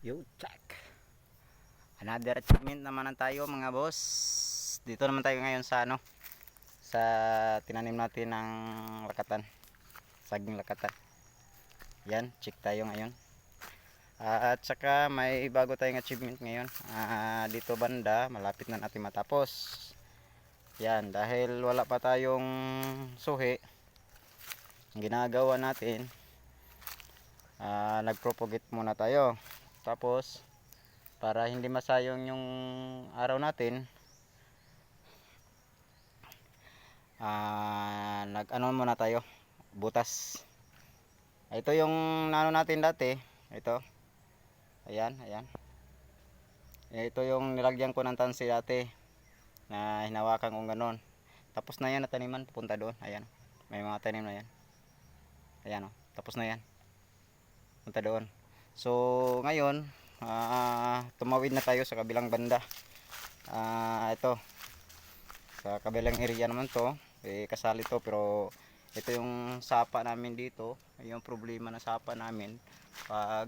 Yo, check. Another achievement naman tayo mga boss. Dito naman tayo ngayon sa sa tinanim natin ng lakatan. Saging lakatan. Yan, check tayo ngayon. At saka may bago tayong achievement ngayon. Dito banda, malapit na natin matapos. Yan, dahil wala pa tayong suhi, ang ginagawa natin, nagpropagate muna tayo. Tapos para hindi masayang yung araw natin, nag-ano muna tayo, butas. Ito yung nano natin dati, ito. Ayan. Ito yung nilagyan ko ng tansi dati na hinawakan kong ganon. Tapos na yan, nataniman pupunta doon. Ayan, may mga tanim na yan. Ayan, tapos na yan, punta doon. So ngayon, tumawid na tayo sa kabilang banda. Ito sa kabilang area naman to, kasali to, pero ito yung sapa namin dito. Yung problema na sapa namin, pag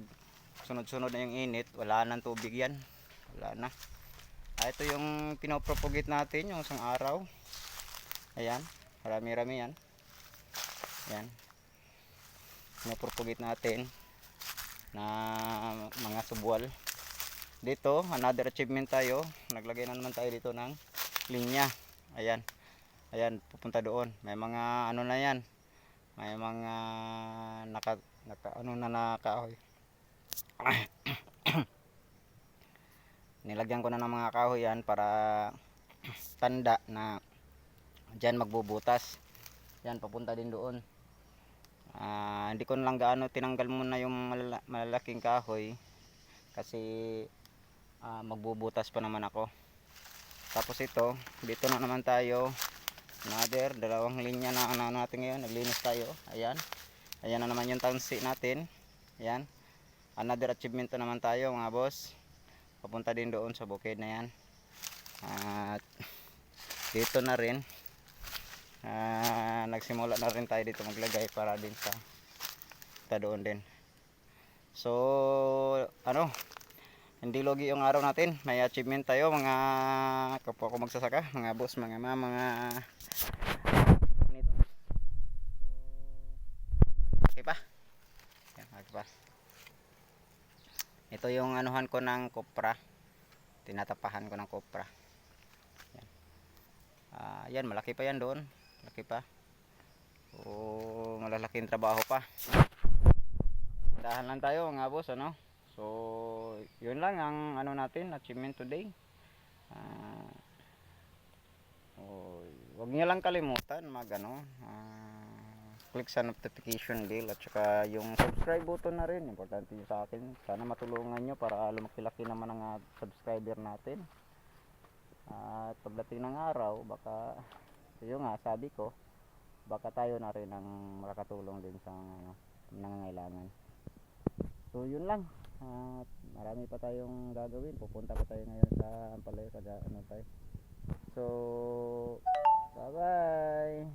sunod-sunod na yung init, wala nang tubig yan, wala na. Ito yung pinopropagate natin yung isang araw. Ayan, marami-rami yan. Ayan, pinopropagate natin na mga subwal. Dito another achievement tayo, naglagay na naman tayo dito ng linya. Ayan, pupunta doon. May mga ano na yan, may mga naka kahoy. Nilagyan ko na ng mga kahoy yan para tanda na dyan magbubutas. Yan, papunta din doon. Hindi ko lang gaano tinanggal muna yung malalaking kahoy kasi magbubutas pa naman ako. Tapos ito, dito na naman tayo, another dalawang linya na ano natin ngayon, naglinis tayo. Ayan na naman yung tansi natin. Ayan, another achievement na naman tayo mga boss, papunta din doon sa bukid na yan. At dito na rin, nagsimula na rin tayo dito maglagay para din sa doon din. So hindi logi yung araw natin, may achievement tayo mga kapwa ko magsasaka, mga boss, mga mama, mga nito. Okay pa? Yan, okay pa. Ito yung anuhan ko ng kopra, tinatapahan ko ng kopra. Yan. Yan, malaki pa yan doon, malaki pa. So malalaking trabaho pa. Dahan lang tayo mga boss, So yun lang ang natin, achievement today. Huwag niyo lang kalimutan click sa notification bell at saka yung subscribe button na rin, importante yun sa akin. Sana matulungan nyo para lumaki-laki naman ang subscriber natin. At pagdating ng araw, baka yun nga sabi ko, baka tayo na rin ang makakatulong din sa nangangailangan. So yun lang. Marami pa tayong gagawin. Pupunta pa tayo ngayon sa Ampalaya tayo. So bye bye.